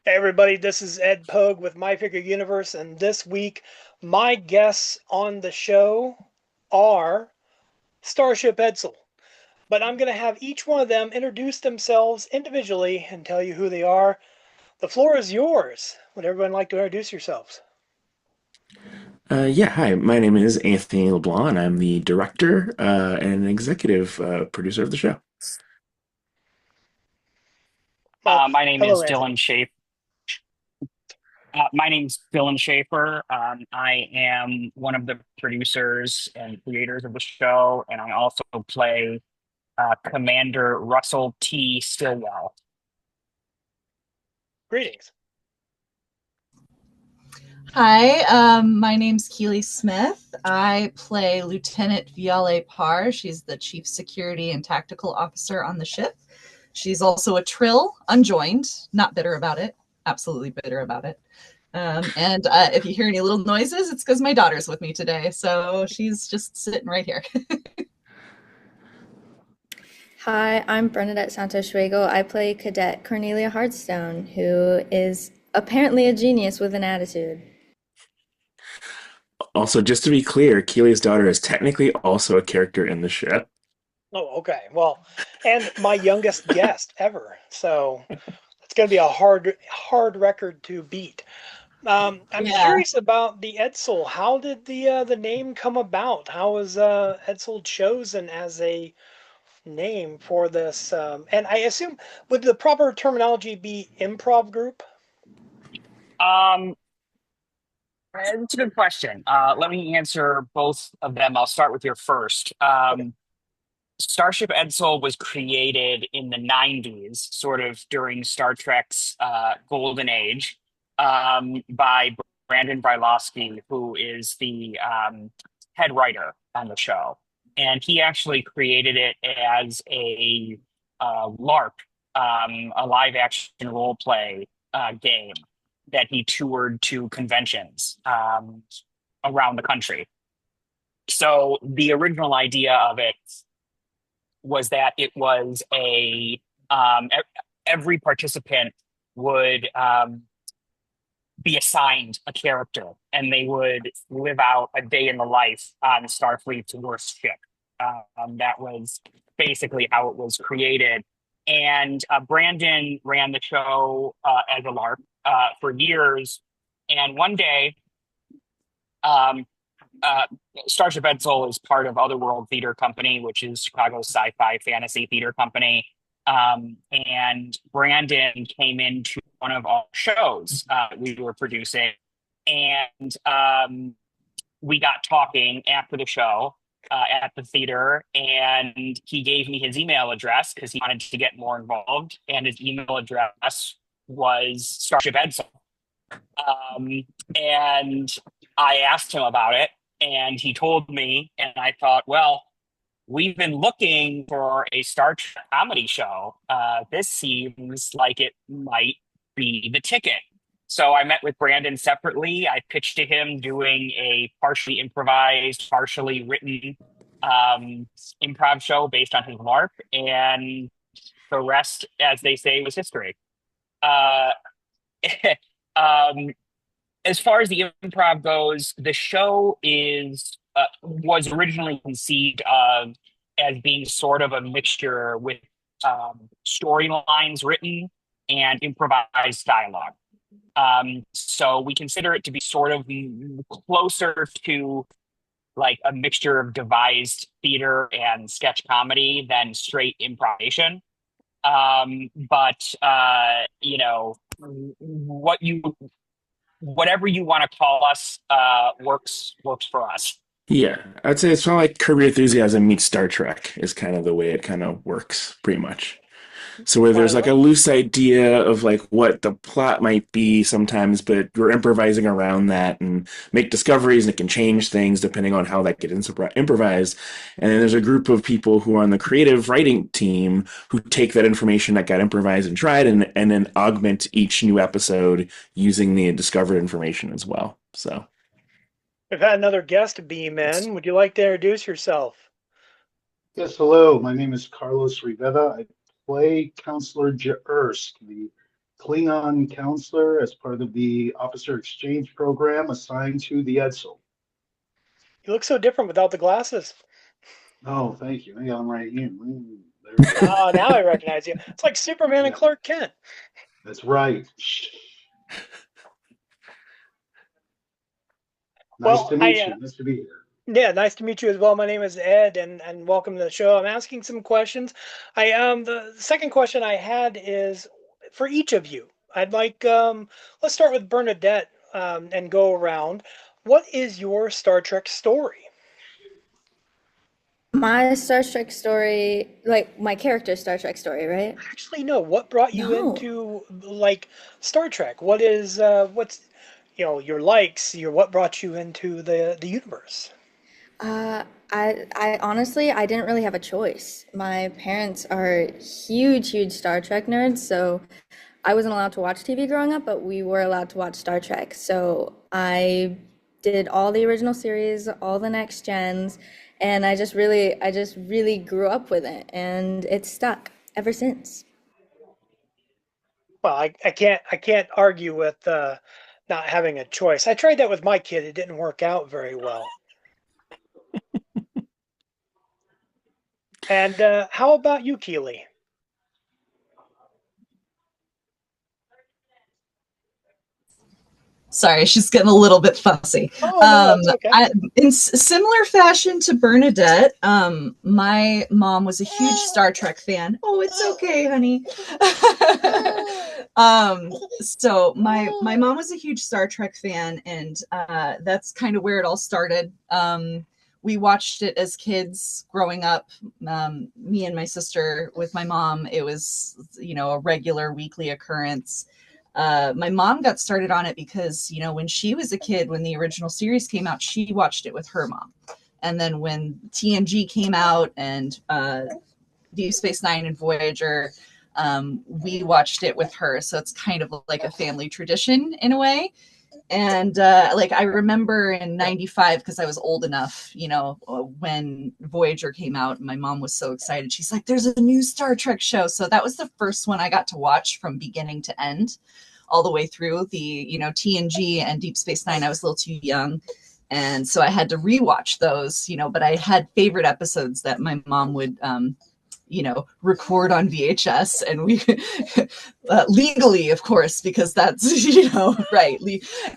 Hey everybody, this is Ed Pogue with My Figure Universe, and this week my guests on the show are Starship Edsel. But I'm going to have each one of them introduce themselves individually and tell you who they are. The floor is yours. Would everyone like to introduce yourselves? Yeah, hi. My name is Anthony LeBlanc, and I'm the director and executive producer of the show. Well, My name hello, is Dylan Anthony. Schaefer. My name's Dylan Schaefer. I am one of the producers and creators of the show, and I also play Commander Russell T. Stillwell. Greetings. Hi, my name's Keely Smith. I play Lieutenant Viale Parr. She's the Chief Security and Tactical Officer on the ship. She's also a Trill, unjoined, not bitter about it, absolutely bitter about it. And if you hear any little noises, it's because my daughter's with me today. So she's just sitting right here. Hi, I'm Bernadette Santos-Schwegel. I play Cadet Cornelia Hardstone, who is apparently a genius with an attitude. Also, just to be clear, Keely's daughter is technically also a character in the show. Oh, okay. Well, and my youngest guest ever. So it's going to be a hard record to beat. I'm Yeah. curious about the Edsel. How did the name come about? How was Edsel chosen as a name for this? And I assume would the proper terminology be improv group? Um, it's a good question. Let me answer both of them. I'll start with your first. Okay, Starship Edsel was created in the 90s, sort of during Star Trek's golden age, by Brandon Brylowski, who is the head writer on the show. And he actually created it as a LARP, a live action role play game that he toured to conventions around the country. So the original idea of it was that it was every participant would be assigned a character and they would live out a day in the life on Starfleet's worst ship. That was basically how it was created. And Brandon ran the show as a LARP for years. And one day, um, uh, Starship Edsel is part of Otherworld Theater Company, which is Chicago's sci-fi fantasy theater company. And Brandon came into one of our shows we were producing, and we got talking after the show at the theater, and he gave me his email address because he wanted to get more involved, and his email address was Starship Edsel. Um, and I asked him about it, and he told me, and I thought, well, we've been looking for a Star Trek comedy show. This seems like it might be the ticket. So I met with Brandon separately. I pitched to him doing a partially improvised, partially written improv show based on his LARP, and the rest, as they say, was history. Uh, um, as far as the improv goes, the show is was originally conceived of as being sort of a mixture with storylines written and improvised dialogue. So we consider it to be sort of closer to like a mixture of devised theater and sketch comedy than straight improvisation. But what you whatever you want to call us works for us. Yeah, I'd say it's kind of like Curb Your Enthusiasm meets Star Trek is kind of the way it kind of works, pretty much. So where I there's like a love. loose idea of like what the plot might be sometimes, but we're improvising around that and make discoveries and it can change things depending on how that gets improvised. And then there's a group of people who are on the creative writing team who take that information that got improvised and tried and then augment each new episode using the discovered information as well. So We've had another guest beam in. Would you like to introduce yourself? Yes, hello. My name is Carlos Rivera. I play Counselor Erst, the Klingon counselor as part of the officer exchange program assigned to the Edsel. You look so different without the glasses. Oh, thank you. I got them right here. There we go. Oh, now I recognize you. It's like Superman and Yeah. Clark Kent. That's right. Nice Well, to meet you. Nice to be here. Yeah, nice to meet you as well. My name is Ed, and welcome to the show. I'm asking some questions. The second question I had is for each of you. I'd like let's start with Bernadette and go around. What is your Star Trek story? My Star Trek story, like my character's Star Trek story, right? Actually, no. What brought you No. into like Star Trek? What's your likes? Your what brought you into the universe? I honestly, I didn't really have a choice. My parents are huge, huge Star Trek nerds, so I wasn't allowed to watch TV growing up, but we were allowed to watch Star Trek. So I did all the original series, all the next gens, and I just really grew up with it, and it's stuck ever since. Well, I can't argue with not having a choice. I tried that with my kid. It didn't work out very well. And how about you, Keely? Sorry, she's getting a little bit fussy. Oh no, it's okay. In similar fashion to Bernadette, my mom was a huge Star Trek fan. Oh, it's okay, honey. So my mom was a huge Star Trek fan, and that's kind of where it all started. We watched it as kids growing up. Me and my sister with my mom. It was a regular weekly occurrence. My mom got started on it because, when she was a kid, when the original series came out, she watched it with her mom. And then when TNG came out and Deep Space Nine and Voyager, we watched it with her. So it's kind of like a family tradition in a way. And I remember in 95, because I was old enough, when Voyager came out, and my mom was so excited. She's like, there's a new Star Trek show. So that was the first one I got to watch from beginning to end, all the way through. The TNG and Deep Space Nine, I was a little too young, and so I had to rewatch those. But I had favorite episodes that my mom would record on VHS, and we legally, of course, because that's right.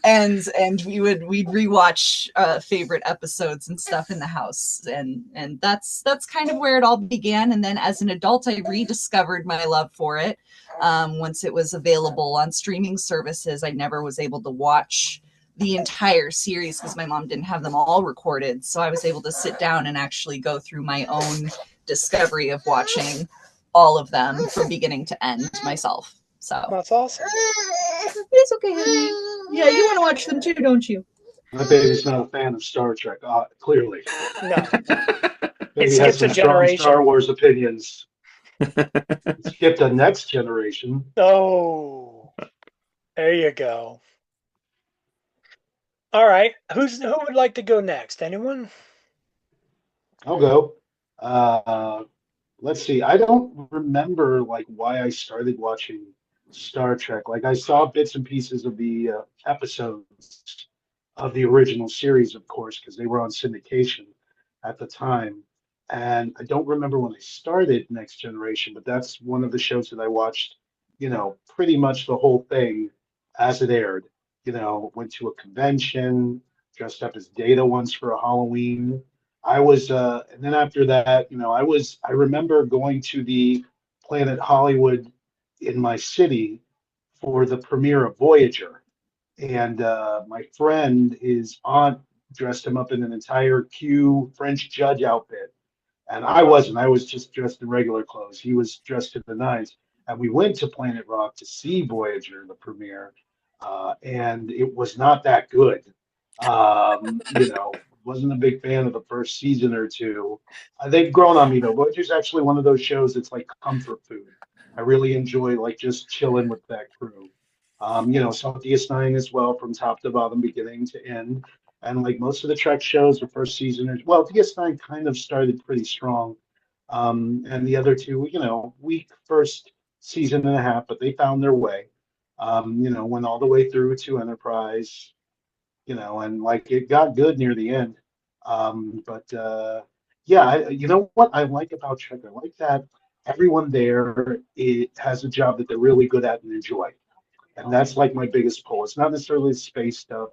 And we'd rewatch favorite episodes and stuff in the house, and that's kind of where it all began. And then as an adult, I rediscovered my love for it. Once it was available on streaming services, I never was able to watch the entire series because my mom didn't have them all recorded. So I was able to sit down and actually go through my own discovery of watching all of them from beginning to end myself. So That's awesome. It's okay, honey. Yeah, you want to watch them too, don't you? My baby's not a fan of Star Trek, clearly. No, Baby skips has some a strong generation. Star Wars opinions. Skip the next generation. Oh, there you go. All right, who would like to go next? Anyone? I'll go. Let's see. I don't remember why I started watching Star Trek. I saw bits and pieces of the episodes of the original series, of course, because they were on syndication at the time. And I don't remember when I started Next Generation, but that's one of the shows that I watched, pretty much the whole thing as it aired. Went to a convention, dressed up as Data once for a Halloween. And then after that, I remember going to the Planet Hollywood in my city for the premiere of Voyager. And my friend, his aunt, dressed him up in an entire Q French judge outfit. And I wasn't. I was just dressed in regular clothes. He was dressed to the nines. And we went to Planet Rock to see Voyager, the premiere. And it was not that good. Wasn't a big fan of the first season or two. They've grown on me though. Voyager's actually one of those shows that's like comfort food. I really enjoy just chilling with that crew. Saw DS9 as well from top to bottom, beginning to end. And most of the Trek shows, the first season, DS9 kind of started pretty strong. And the other two, weak first season and a half, but they found their way. Went all the way through to Enterprise, and like it got good near the end. But yeah, you know what I like about Trek? I like that everyone there has a job that they're really good at and enjoy. And that's like my biggest pull. It's not necessarily the space stuff.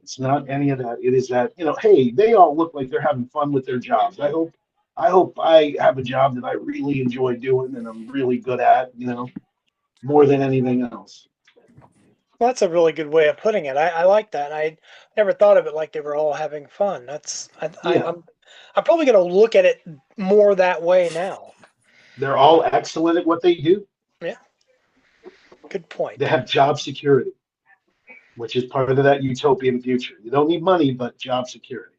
It's not any of that. It is that, hey, they all look like they're having fun with their jobs. I hope I have a job that I really enjoy doing and I'm really good at, more than anything else. Well, that's a really good way of putting it. I like that. I never thought of it like they were all having fun. Yeah. I'm probably going to look at it more that way now. They're all excellent at what they do. Yeah, good point. They have job security, which is part of that utopian future. You don't need money, but job security.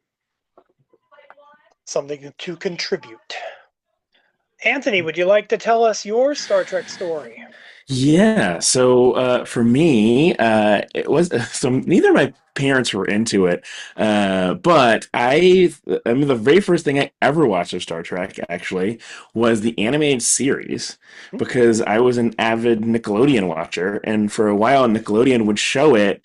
Something to contribute. Anthony, would you like to tell us your Star Trek story? Yeah, so for me, it was so neither of my parents were into it, but I mean, the very first thing I ever watched of Star Trek actually was the animated series because I was an avid Nickelodeon watcher, and for a while Nickelodeon would show it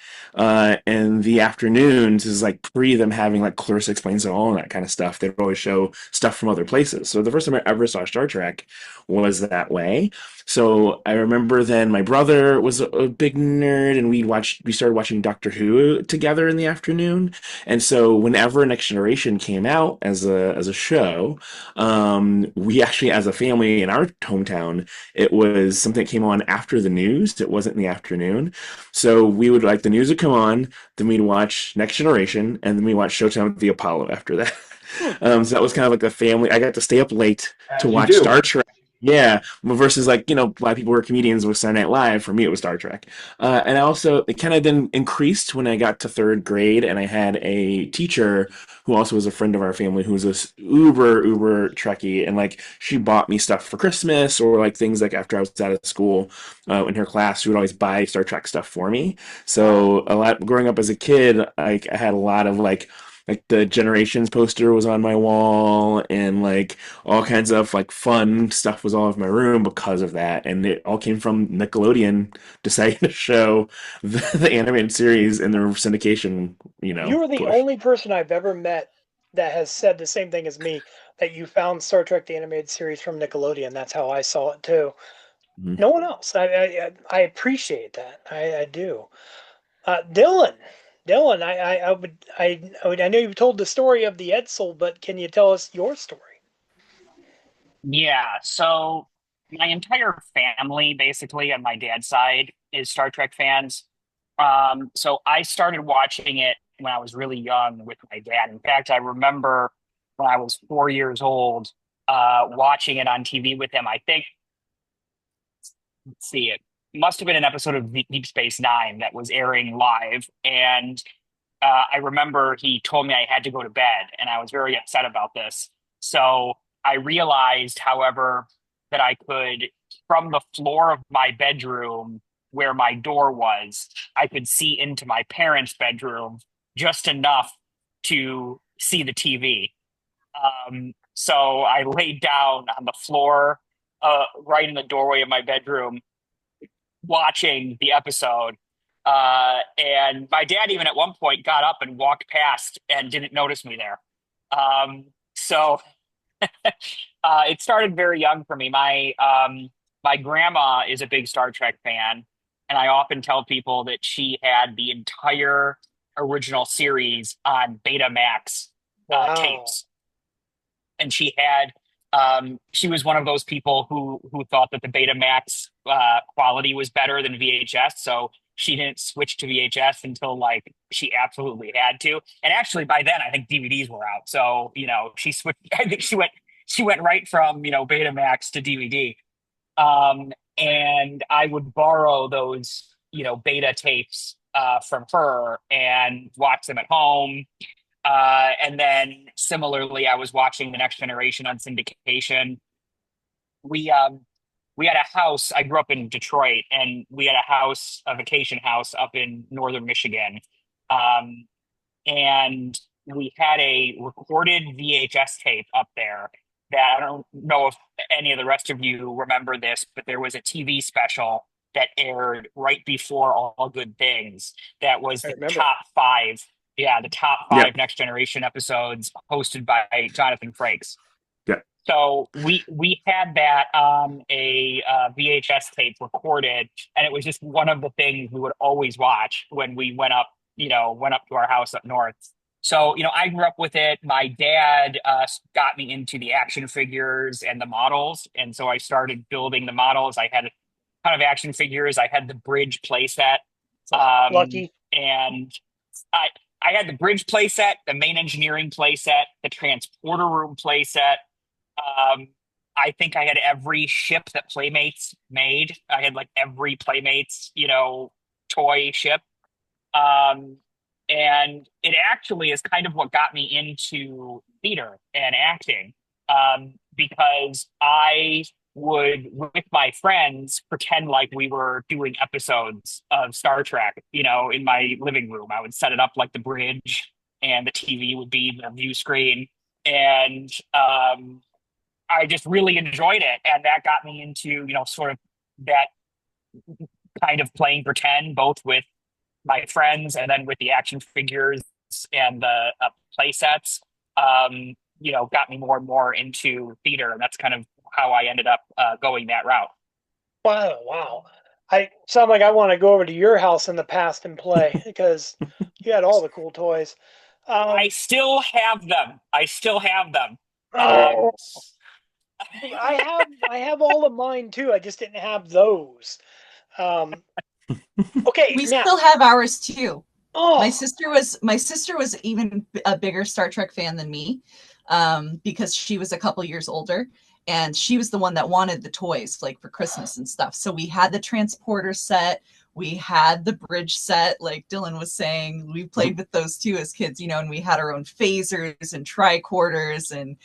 in the afternoons, is like pre them having like Clarissa Explains It All and that kind of stuff. They'd always show stuff from other places. So the first time I ever saw Star Trek was that way. So I remember then my brother was a big nerd, and we started watching Doctor Who together in the afternoon. And so whenever Next Generation came out as a show, we actually, as a family in our hometown, it was something that came on after the news. It wasn't in the afternoon. So we would, like, the news would come on, then we'd watch Next Generation, and then we watch Showtime with the Apollo after that. So that was kind of like the family. I got to stay up late to As you watch do. Star Trek. Yeah, versus, like, a lot of people were comedians with Saturday Night Live. For me, it was Star Trek. And I also, it kind of then increased when I got to third grade, and I had a teacher who also was a friend of our family who was this uber Trekkie, and like she bought me stuff for Christmas or like things like after I was out of school in her class, she would always buy Star Trek stuff for me. So a lot growing up as a kid, like I had a lot of like the Generations poster was on my wall, and like all kinds of like fun stuff was all over my room because of that, and it all came from Nickelodeon deciding to show the animated series in their syndication You are the push. only person I've ever met that has said the same thing as me, that you found Star Trek the animated series from Nickelodeon. That's how I saw it too. Mhm. No one else. I appreciate that. I do. Dylan, I know you've told the story of the Edsel, but can you tell us your story? Yeah, so my entire family, basically, on my dad's side, is Star Trek fans. So I started watching it when I was really young with my dad. In fact, I remember when I was 4 years old, watching it on TV with him. I think, let's see, it must have been an episode of Deep Space Nine that was airing live, and I remember he told me I had to go to bed, and I was very upset about this. So I realized, however, that I could, from the floor of my bedroom where my door was, I could see into my parents' bedroom just enough to see the TV. So I laid down on the floor, right in the doorway of my bedroom, watching the episode. And my dad, even at one point, got up and walked past and didn't notice me there. So it started very young for me. My grandma is a big Star Trek fan, and I often tell people that she had the entire original series on Betamax Wow. tapes, and she was one of those people who thought that the Betamax quality was better than VHS, so she didn't switch to VHS until like she absolutely had to. And actually, by then, I think DVDs were out, so she switched. I think she went right from Betamax to DVD. And I would borrow those beta tapes from her and watch them at home. And then similarly, I was watching The Next Generation on syndication. We had a house. I grew up in Detroit, and we had a vacation house up in northern Michigan. Um, and we had a recorded VHS tape up there that I don't know if any of the rest of you remember this, but there was a TV special that aired right before All Good Things. That was I the remember. top five. Yeah, the top Yep. five Next Generation episodes hosted by Jonathan Frakes. Yeah. So we had that on a VHS tape recorded, and it was just one of the things we would always watch when we went up to our house up north. So, I grew up with it. My dad got me into the action figures and the models, and so I started building the models. I had a ton of action figures. I had the Bridge playset, Lucky. and I I had the Bridge playset, the main engineering playset, the transporter room playset. Um, I think I had every ship that Playmates made. I had like every Playmates, toy ship. Um, and it actually is kind of what got me into theater and acting, because I would, with my friends, pretend like we were doing episodes of Star Trek, in my living room. I would set it up like the Bridge, and the TV would be the view screen. And I just really enjoyed it. And that got me into, sort of that kind of playing pretend, both with my friends and then with the action figures and the play sets. Got me more and more into theater. And that's kind of how I ended up going that route. Wow. I sound like I want to go over to your house in the past and play because you had all the cool toys. I still have them. Oh, I have all of mine too. I just didn't have those. Okay, We now. still have ours too. Oh, My sister was even a bigger Star Trek fan than me, because she was a couple years older, and she was the one that wanted the toys like for Christmas and stuff. So we had the transporter set, we had the Bridge set, like Dylan was saying. We played with those too as kids, and we had our own phasers and tricorders and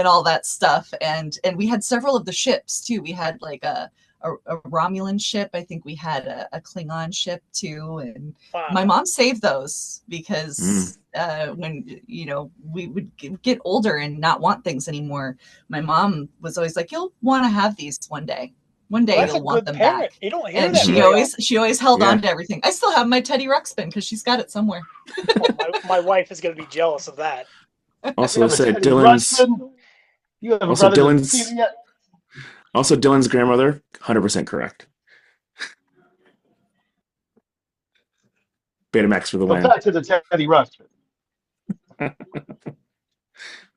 all that stuff. And we had several of the ships too. We had like a Romulan ship. I think we had a Klingon ship too. And wow. my mom saved those because when, we would get older and not want things anymore, my mom was always like, you'll want to have these one day. One day That's you'll a want good them parent. back. You don't hear And that she very always held Yeah. on to everything. I still have my Teddy Ruxpin because she's got it somewhere. Well, my wife is going to be jealous of that. Also You have a said Teddy Dylan's. Ruxpin? You have a Also, brother that's Dylan's. seen it yet? Also, Dylan's grandmother, 100% correct. Betamax for the Go win. back to the Teddy Ruxpin.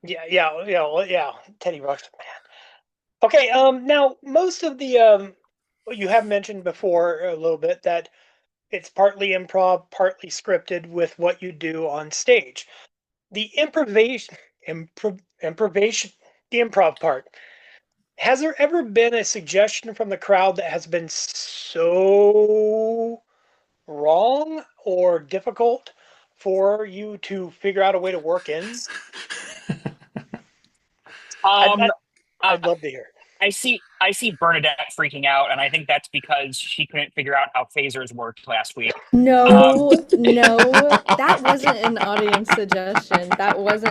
Yeah. Teddy Ruxpin, man. Okay. Now most of the you have mentioned before a little bit that it's partly improv, partly scripted with what you do on stage. The improvisation, the improv part. Has there ever been a suggestion from the crowd that has been so wrong or difficult for you to figure out a way to work in? Um, I'd love to hear. I see Bernadette freaking out, and I think that's because she couldn't figure out how phasers worked last week. No, that wasn't an audience suggestion. That was,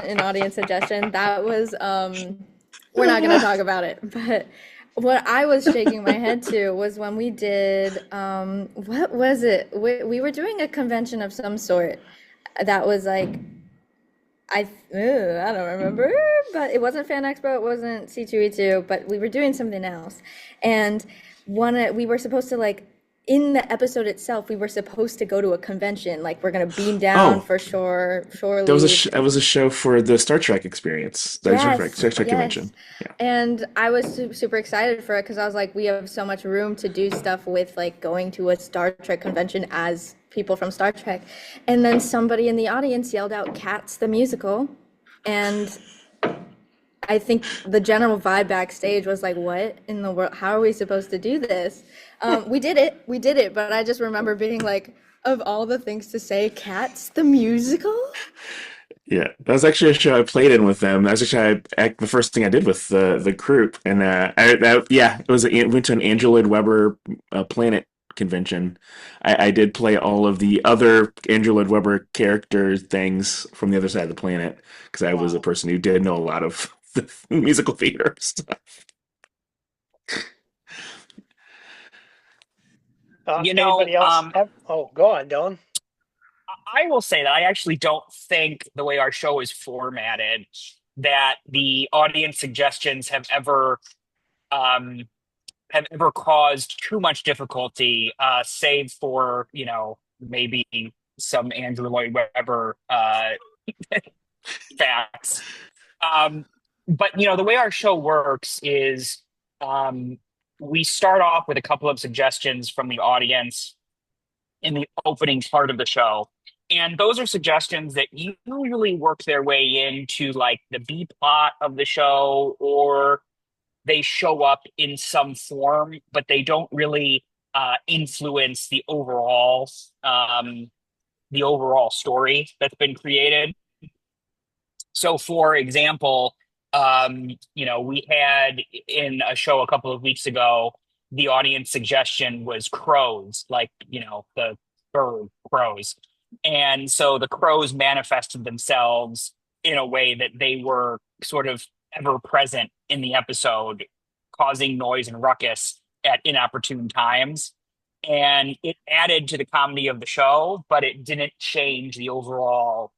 we're not going to talk about it. But what I was shaking my head to was when we did, what was it? We were doing a convention of some sort that was like, I don't remember, but it wasn't Fan Expo, it wasn't C2E2, but we were doing something else. And we were supposed to, like, in the episode itself, we were supposed to go to a convention, like we're gonna beam down for shore leave. That was a show for the Star Trek experience. Star Trek convention. Yeah. And I was super excited for it because I was like, we have so much room to do stuff with, like, going to a Star Trek convention as people from Star Trek. And then somebody in the audience yelled out Cats the musical, and I think the general vibe backstage was like, what in the world? How are we supposed to do this? We did it, but I just remember being like, of all the things to say, Cats the musical? Yeah, that was actually a show I played in with them. That was actually the first thing I did with the group, and it went to an Andrew Lloyd Webber Planet convention. I did play all of the other Andrew Lloyd Webber character things from the other side of the planet because I was a person who did know a lot of the musical theater stuff. You know, Anybody else have? Oh, go on, Dylan. I will say that I actually don't think the way our show is formatted that the audience suggestions um, have ever caused too much difficulty, save for maybe some Andrew Lloyd Webber facts. Um, but the way our show works is um, we start off with a couple of suggestions from the audience in the opening part of the show. And those are suggestions that usually work their way into like the B plot of the show, or they show up in some form, but they don't really influence the overall story that's been created. So, for example, we had in a show a couple of weeks ago, the audience suggestion was crows, like, the bird crows. And so the crows manifested themselves in a way that they were sort of ever present in the episode, causing noise and ruckus at inopportune times. And it added to the comedy of the show, but it didn't change the overall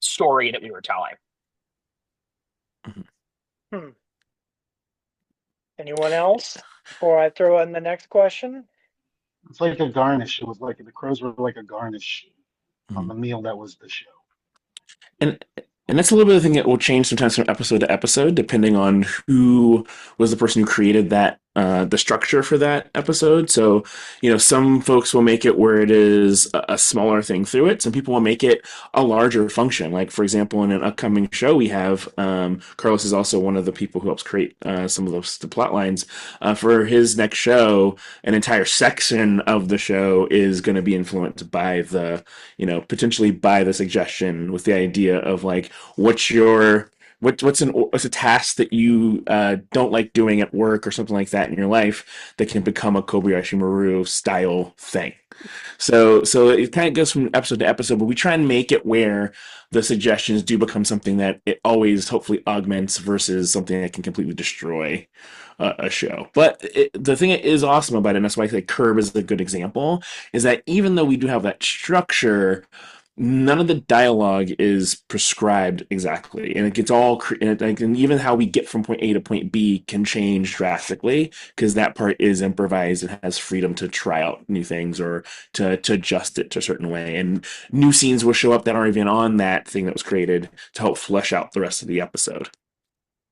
story that we were telling. Hmm. Anyone else? Before I throw in the next question. It's like a garnish. It was like the crows were like a garnish on Mhm. the meal that was the show. And and that's a little bit of the thing that will change sometimes from episode to episode, depending on who was the person who created that the structure for that episode. So, some folks will make it where it is a smaller thing through it. Some people will make it a larger function. Like, for example, in an upcoming show, we have Carlos is also one of the people who helps create some of the plot lines for his next show. An entire section of the show is going to be influenced by potentially by the suggestion, with the idea of like, what's a task that you don't like doing at work or something like that in your life that can become a Kobayashi Maru style thing. So it kind of goes from episode to episode, but we try and make it where the suggestions do become something that it always hopefully augments versus something that can completely destroy a show. But the thing that is awesome about it, and that's why I say Curb is a good example, is that even though we do have that structure, none of the dialogue is prescribed exactly, and it gets and even how we get from point A to point B can change drastically because that part is improvised and has freedom to try out new things or to adjust it to a certain way, and new scenes will show up that aren't even on that thing that was created to help flesh out the rest of the episode.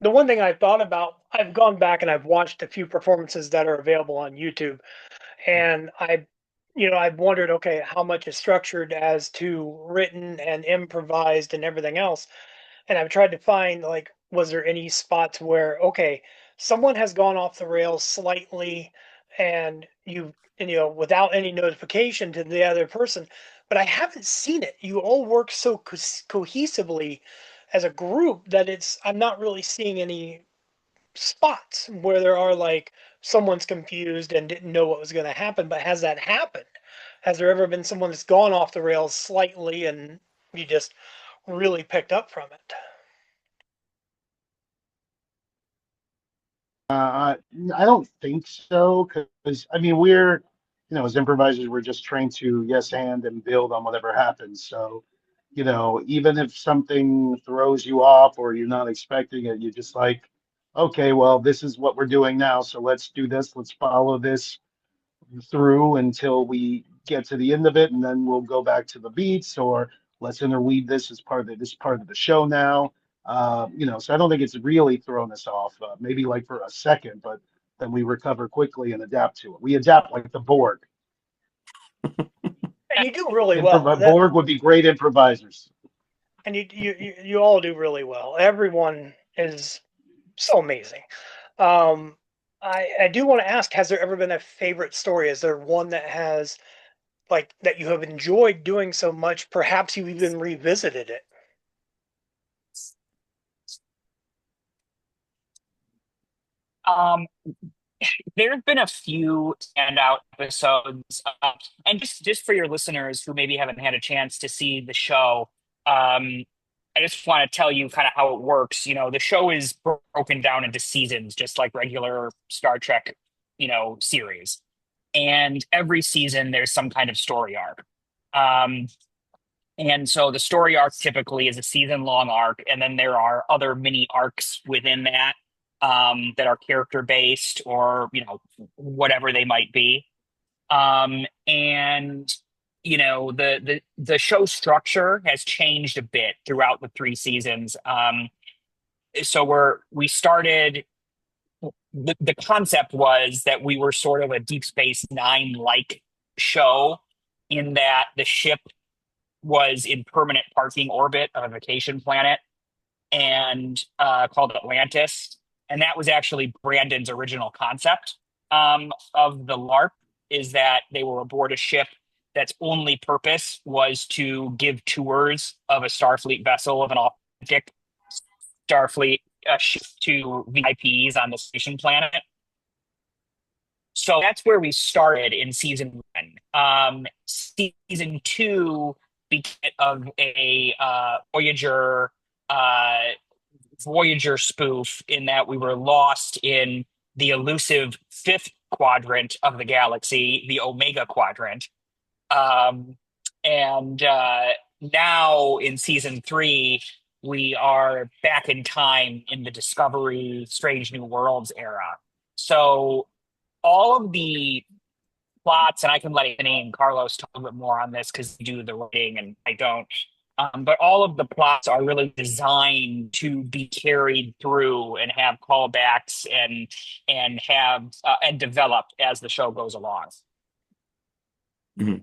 The one thing I've thought about, I've gone back and I've watched a few performances that are available on YouTube, and I've wondered, okay, how much is structured as to written and improvised and everything else. And I've tried to find, like, was there any spots where, okay, someone has gone off the rails slightly, and without any notification to the other person, but I haven't seen it. You all work so cohesively as a group that I'm not really seeing any spots where there are, like, someone's confused and didn't know what was going to happen. But has that happened? Has there ever been someone that's gone off the rails slightly and you just really picked up from it? I don't think so, because I mean as improvisers, we're just trained to yes and build on whatever happens. So, even if something throws you off or you're not expecting it, you're just like, okay, well, this is what we're doing now, so let's do this. Let's follow this through until we get to the end of it, and then we'll go back to the beats, or let's interweave this as part of the show now. So I don't think it's really thrown us off. Maybe like for a second, but then we recover quickly and adapt to it. We adapt like the Borg. And you do really well. Borg would be great improvisers. And you all do really well. Everyone is so amazing. Um, I do want to ask: has there ever been a favorite story? Is there one that has, like, that you have enjoyed doing so much? Perhaps you even revisited it. Um, there have been a few standout episodes, and just for your listeners who maybe haven't had a chance to see the show, I just want to tell you kind of how it works. The show is broken down into seasons, just like regular Star Trek, series. and every season there's some kind of story arc. Um, and so the story arc typically is a season long arc, and then there are other mini arcs within that that are character based or whatever they might be. And the show structure has changed a bit throughout the 3 seasons. So we started. The concept was that we were sort of a Deep Space Nine like show, in that the ship was in permanent parking orbit of a vacation planet and called Atlantis. And that was actually Brandon's original concept of the LARP, is that they were aboard a ship that's only purpose was to give tours of a Starfleet vessel, of an authentic Starfleet ship, to VIPs on the station planet. So that's where we started in season 1. Season 2 became of a Voyager spoof, in that we were lost in the elusive 5th quadrant of the galaxy, the Omega Quadrant. And now in season 3, we are back in time in the Discovery Strange New Worlds era. So all of the plots, and I can let name Carlos talk a bit more on this because you do the writing and I don't. But all of the plots are really designed to be carried through and have callbacks and have and develop as the show goes along. Mm-hmm.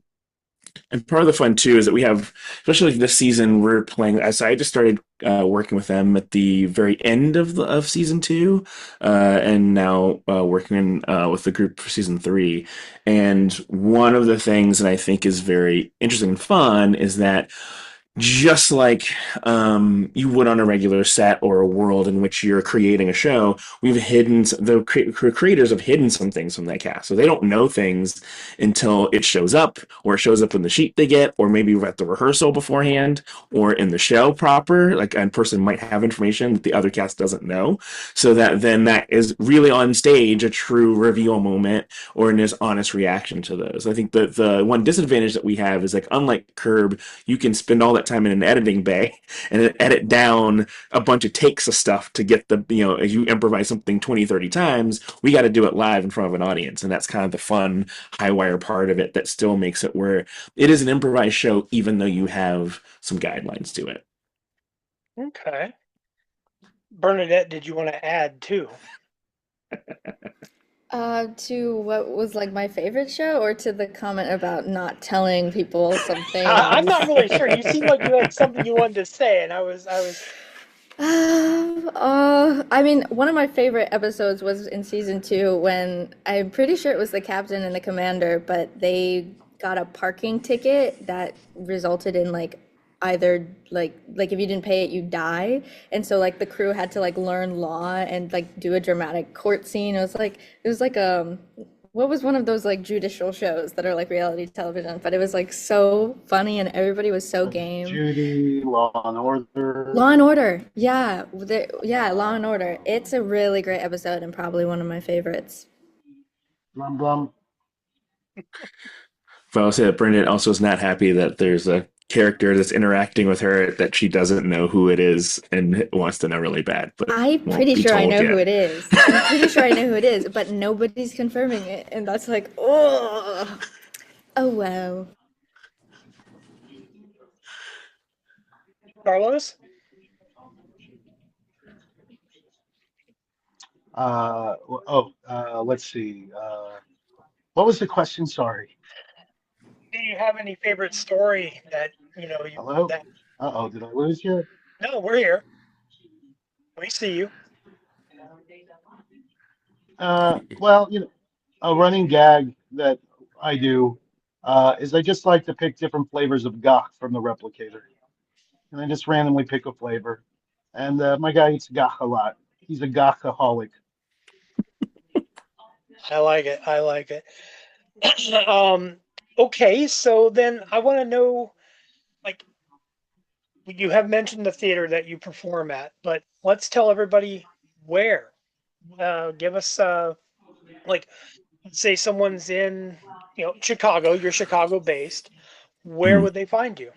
And part of the fun too is that we have, especially like this season, we're playing. So I just started working with them at the very end of season 2, and now working with the group for season 3. And one of the things that I think is very interesting and fun is that, just like you would on a regular set or a world in which you're creating a show, the creators have hidden some things from that cast, so they don't know things until it shows up, or it shows up in the sheet they get, or maybe at the rehearsal beforehand, or in the show proper. Like, a person might have information that the other cast doesn't know, so that then that is really on stage a true reveal moment, or an honest reaction to those. I think the one disadvantage that we have is, like, unlike Curb, you can spend all that time in an editing bay and edit down a bunch of takes of stuff to get as you improvise something 20-30 times, we got to do it live in front of an audience. And that's kind of the fun high wire part of it that still makes it where it is an improvised show, even though you have some guidelines to it. Okay. Bernadette, did you want to add too? To what was like my favorite show, or to the comment about not telling people something? I'm not really sure. You seemed like you had something you wanted to say, and I was. I mean, one of my favorite episodes was in season 2, when I'm pretty sure it was the captain and the commander, but they got a parking ticket that resulted in like either like if you didn't pay it, you die. And so like the crew had to like learn law and like do a dramatic court scene. It was like what was one of those like judicial shows that are like reality television, but it was like so funny and everybody was so game. Judy, Law and Order. Law and Order. Yeah. Law and Order. It's a really great episode and probably one of my favorites. Blum blum. But I'll say that Bernadette also is not happy that there's a character that's interacting with her that she doesn't know who it is and wants to know really bad. But I'm pretty sure I know who it is. I'm pretty sure I know who it is, but nobody's confirming it. And that's like, oh wow. Carlos? Let's see. What was the question? Sorry. Do you have any favorite story that Hello? That... Did I lose you? No, we're here. We see you. Well, a running gag that I do is I just like to pick different flavors of gach from the replicator, and I just randomly pick a flavor. And my guy eats gach a lot. He's a gachaholic. I like it. Okay, so then I want to know, like, you have mentioned the theater that you perform at, but let's tell everybody where. Give us like say someone's in, Chicago, you're Chicago based, where Mhm. would they find you?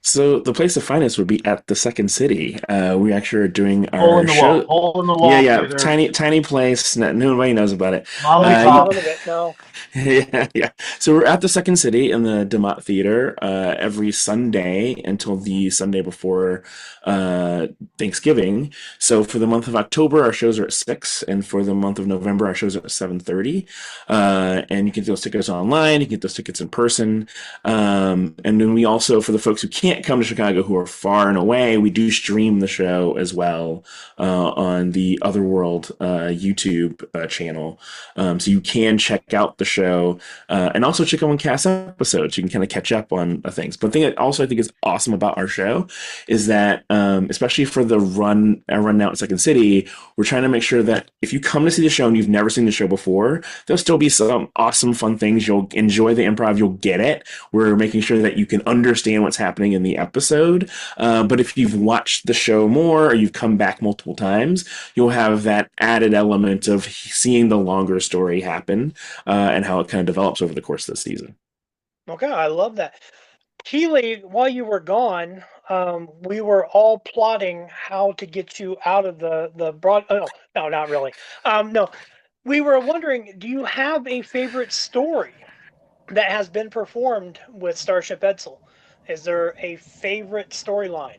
So the place to find us would be at the Second City. We actually are doing Hole in our the wall. show. Hole in the Yeah, wall yeah, theater. tiny place. Nobody knows about it. Mom and I've You pop. heard of it. No. yeah, yeah. So we're at the Second City in the DeMott Theater every Sunday until the Sunday before uh, Thanksgiving. So for the month of October, our shows are at 6, and for the month of November, our shows are at 7:30. And you can get those tickets online. You can get those tickets in person. And then we also, for the folks who can't come to Chicago, who are far and away, we do stream the show as well on the Otherworld YouTube channel. So you can check out the show and also check out on cast episodes. You can kind of catch up on things. But the thing that also I think is awesome about our show is that, especially for the run now at Second City, we're trying to make sure that if you come to see the show and you've never seen the show before, there'll still be some awesome, fun things. You'll enjoy the improv. You'll get it. We're making sure that you can understand what's happening in the episode. But if you've watched the show more or you've come back multiple times, you'll have that added element of seeing the longer story happen and how it kind of develops over the course of the season. Okay, I love that. Keely, while you were gone, we were all plotting how to get you out of the broad. Oh, no, no, not really. No, we were wondering, do you have a favorite story that has been performed with Starship Edsel? Is there a favorite storyline?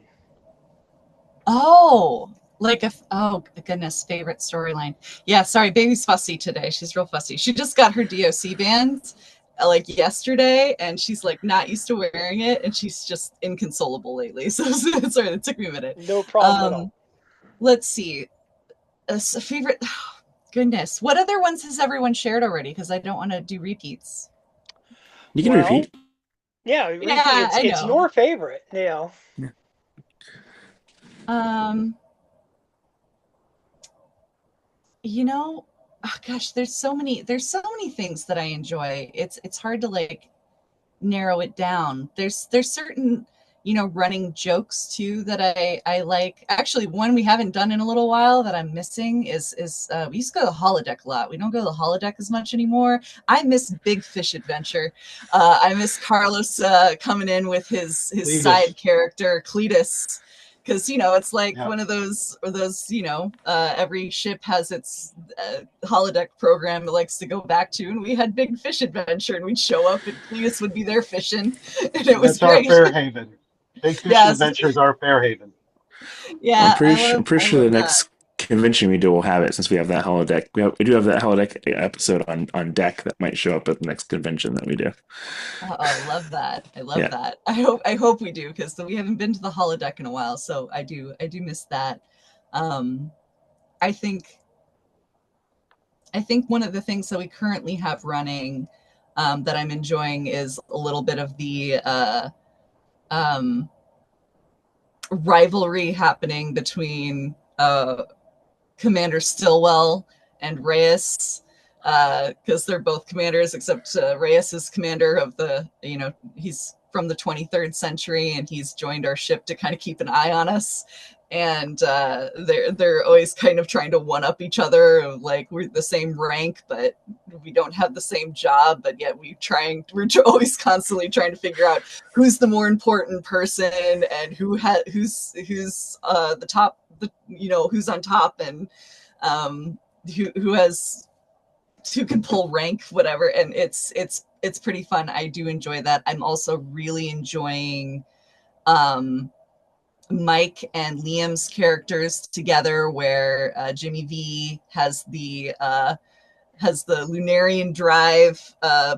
Oh, oh goodness, favorite storyline. Yeah, sorry, baby's fussy today. She's real fussy. She just got her DOC band like yesterday, and she's like not used to wearing it, and she's just inconsolable lately. So sorry, it took me a minute. No problem at all. Let's see. A favorite. Oh, goodness, what other ones has everyone shared already? Because I don't want to do repeats. You can Well, repeat. yeah, Yeah, I it's know. your favorite, Yeah. Oh gosh, there's so many things that I enjoy. It's hard to like narrow it down. There's certain, running jokes too that I like. Actually, one we haven't done in a little while that I'm missing is we used to go to the holodeck a lot. We don't go to the holodeck as much anymore. I miss Big Fish Adventure. I miss Carlos coming in with his Cletus. side character Cletus. Because it's like Yeah. one of those every ship has its holodeck program it likes to go back to, and we had Big Fish Adventure, and we'd show up, and Cletus would be there fishing, and it was That's great. our Fair Haven. Big Fish Yes. Adventures are Fair Haven. Yeah, I'm pretty I sure love the that. next convention we do will have it since we have that holodeck. We do have that holodeck episode on deck that might show up at the next convention that we do. Oh, I love that. I love Yeah. that. I hope we do, because we haven't been to the holodeck in a while, so I do miss that. I think one of the things that we currently have running that I'm enjoying is a little bit of the rivalry happening between Commander Stillwell and Reyes, because they're both commanders, except Reyes is commander of the, he's from the 23rd century, and he's joined our ship to kind of keep an eye on us. And they're always kind of trying to one up each other, like we're the same rank, but we don't have the same job, but yet we're always constantly trying to figure out who's the more important person and who's the top, who's on top, and who can pull rank, whatever. And it's pretty fun. I do enjoy that. I'm also really enjoying Mike and Liam's characters together, where Jimmy V has the Lunarian drive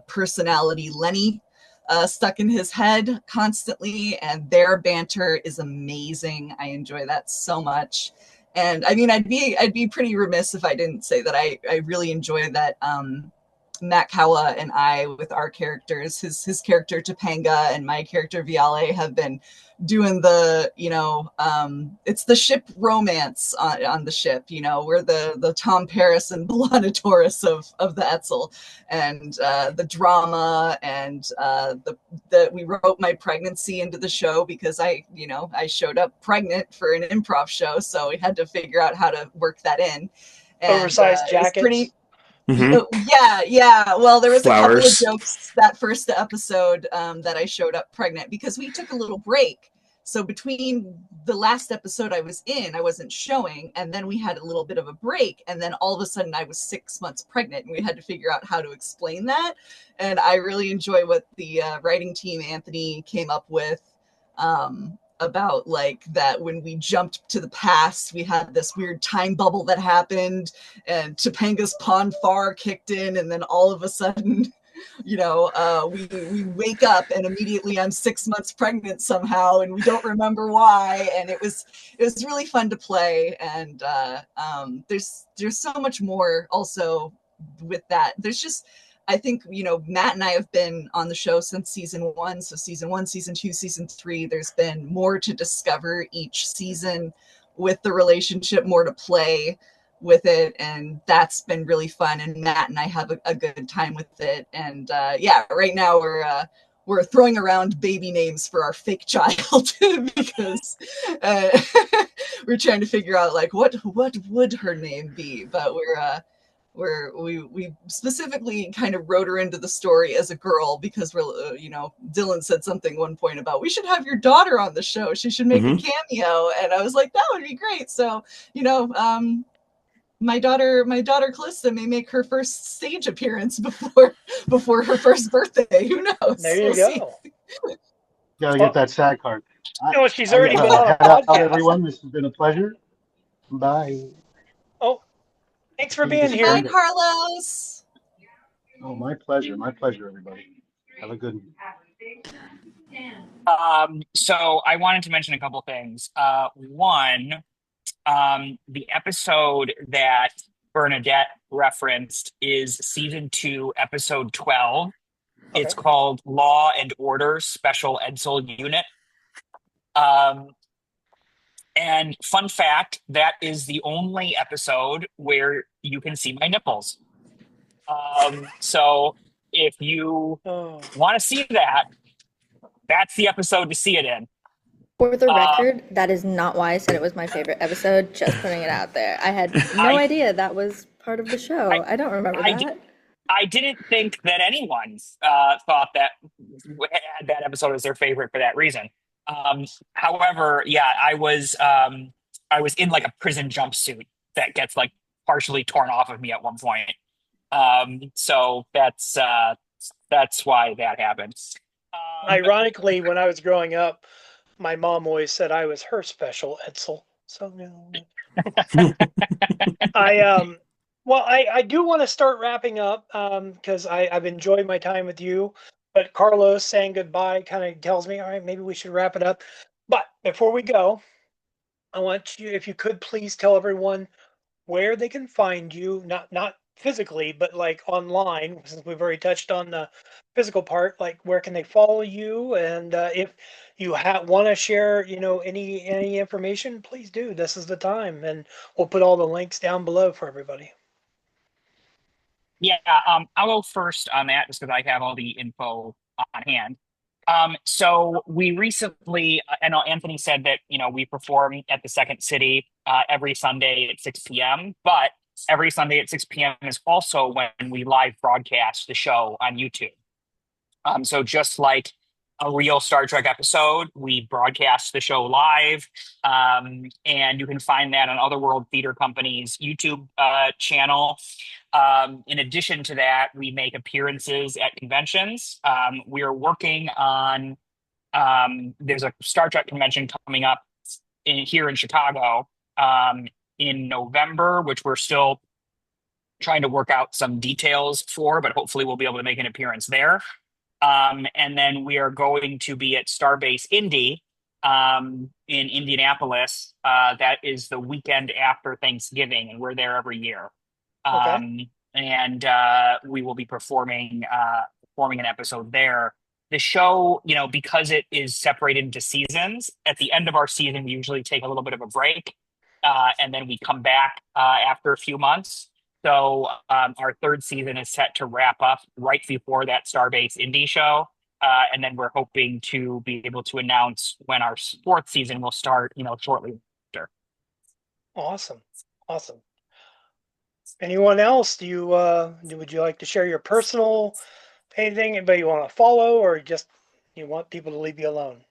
personality Lenny stuck in his head constantly, and their banter is amazing. I enjoy that so much. And I mean, I'd be pretty remiss if I didn't say that I really enjoy that Matt Kawa and I, with our characters, his character Topanga and my character Viale, have been doing the, it's the ship romance on the ship. We're the Tom Paris and Belana Taurus of the Edsel, and the drama, and we wrote my pregnancy into the show because I showed up pregnant for an improv show, so we had to figure out how to work that in. And Oversized jackets. Mm-hmm. Yeah. Well, there was a couple of Flowers. jokes that first episode that I showed up pregnant because we took a little break. So between the last episode I was in, I wasn't showing, and then we had a little bit of a break, and then all of a sudden I was 6 months pregnant, and we had to figure out how to explain that. And I really enjoy what the writing team, Anthony, came up with. About like that when we jumped to the past, we had this weird time bubble that happened, and Topanga's Pond Far kicked in, and then all of a sudden, we wake up and immediately I'm 6 months pregnant somehow, and we don't remember why. And it was really fun to play, and there's so much more also with that. There's just I think, Matt and I have been on the show since season 1. So season 1, season 2, season 3, there's been more to discover each season with the relationship, more to play with it. And that's been really fun. And Matt and I have a good time with it. And right now we're throwing around baby names for our fake child because we're trying to figure out like what would her name be. But we specifically kind of wrote her into the story as a girl because Dylan said something one point about we should have your daughter on the show. She should make a cameo. And I was like, that would be great. So, my daughter Calista may make her first stage appearance before her first birthday. Who knows? There you go. Gotta get that SAG card. She's already been on a Head out, podcast. everyone. This has been a pleasure. Bye. Oh, thanks for being Goodbye, here. Bye, Carlos. Oh, my pleasure. My pleasure, everybody. Have a good one. So I wanted to mention a couple things. One, the episode that Bernadette referenced is season 2, episode 12. Okay. It's called Law and Order Special Edsel Unit. And fun fact, that is the only episode where you can see my nipples. So if you want to see that, that's the episode to see it in. For the record, that is not why I said it was my favorite episode. Just putting it out there. I had no idea that was part of the show. I don't remember that. I didn't think that anyone thought that had that episode as their favorite for that reason. However, yeah, I was in like a prison jumpsuit that gets like partially torn off of me at one point. So that's why that happened. Ironically, when I was growing up, my mom always said I was her special Edsel. So I do want to start wrapping up because I've enjoyed my time with you. But Carlos saying goodbye kind of tells me, all right, maybe we should wrap it up. But before we go, I want you, if you could please tell everyone where they can find you, not physically, but like online, since we've already touched on the physical part. Like, where can they follow you? And if you want to share, any information, please do. This is the time, and we'll put all the links down below for everybody. Yeah, I'll go first on that just because I have all the info on hand. So we recently, I know Anthony said that, we perform at the Second City every Sunday at 6 p.m., but every Sunday at 6 p.m. is also when we live broadcast the show on YouTube. So just like a real Star Trek episode, we broadcast the show live, and you can find that on Otherworld Theater Company's YouTube channel. In addition to that, we make appearances at conventions. We are working on, there's a Star Trek convention coming up here in Chicago in November, which we're still trying to work out some details for, but hopefully we'll be able to make an appearance there. And then we are going to be at Starbase Indy in Indianapolis. That is the weekend after Thanksgiving, and we're there every year. Okay. And we will be performing an episode there. The show, because it is separated into seasons, at the end of our season, we usually take a little bit of a break, and then we come back after a few months. So our third season is set to wrap up right before that Starbase Indie show. And then we're hoping to be able to announce when our fourth season will start, shortly after. Awesome. Anyone else? Would you like to share your personal anything? Anybody you want to follow, or just you want people to leave you alone?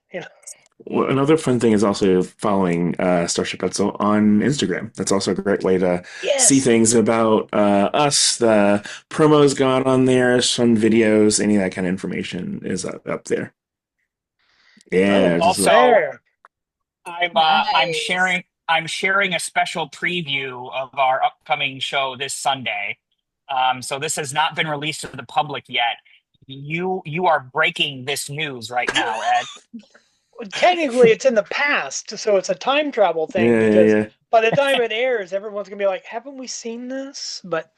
Well, another fun thing is also following Starship Edsel on Instagram. That's also a great way to see Yes. things about us. The promos gone on there, some videos, any of that kind of information is up there. Oh, Yeah, just Also, there. Nice. I'm sharing a special preview of our upcoming show this Sunday. So this has not been released to the public yet. You are breaking this news right now, Ed. Technically, it's in the past, so it's a time travel thing yeah, yeah, because yeah. by the time it airs, everyone's gonna be like, "Haven't we seen this?" But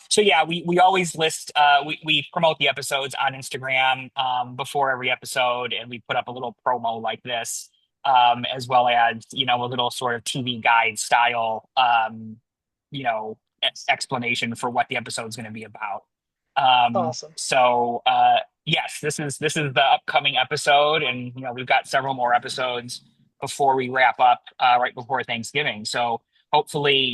So yeah, we always list we promote the episodes on Instagram before every episode, and we put up a little promo like this, as well as a little sort of TV guide style explanation for what the episode is going to be about. awesome. So yes, this is the upcoming episode, and we've got several more episodes before we wrap up right before Thanksgiving. So hopefully,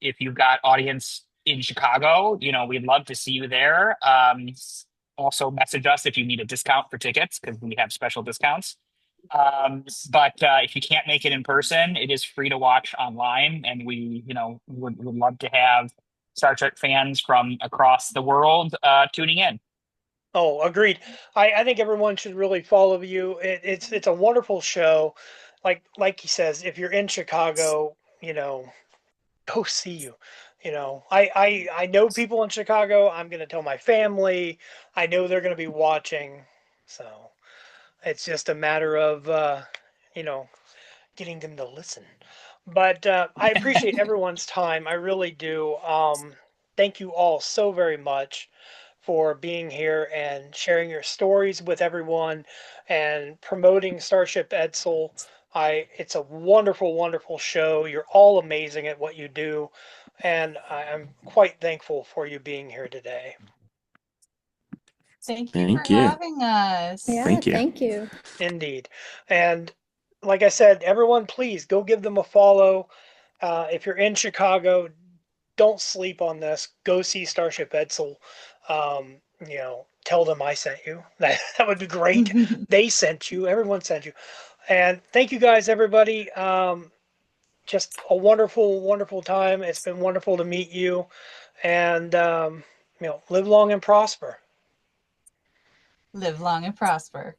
if you've got audience in Chicago, we'd love to see you there. Also message us if you need a discount for tickets because we have special discounts. But if you can't make it in person, it is free to watch online, and we, would love to have Star Trek fans from across the world tuning in. Oh, agreed. I think everyone should really follow you. It's a wonderful show. Like he says, if you're in Chicago, go see you. I know people in Chicago. I'm gonna tell my family. I know they're gonna be watching. So it's just a matter of you know getting them to listen. But I appreciate everyone's time. I really do. Thank you all so very much for being here and sharing your stories with everyone and promoting Starship Edsel. It's a wonderful, wonderful show. You're all amazing at what you do, and I'm quite thankful for you being here today. Thank you for Thank you. having us. Yeah, Thank you. thank you. Indeed. And like I said, everyone, please go give them a follow. If you're in Chicago, don't sleep on this. Go see Starship Edsel. Tell them I sent you. That would be great. They sent you. Everyone sent you. And thank you guys, everybody. Just a wonderful, wonderful time. It's been wonderful to meet you. And, live long and prosper. Live long and prosper.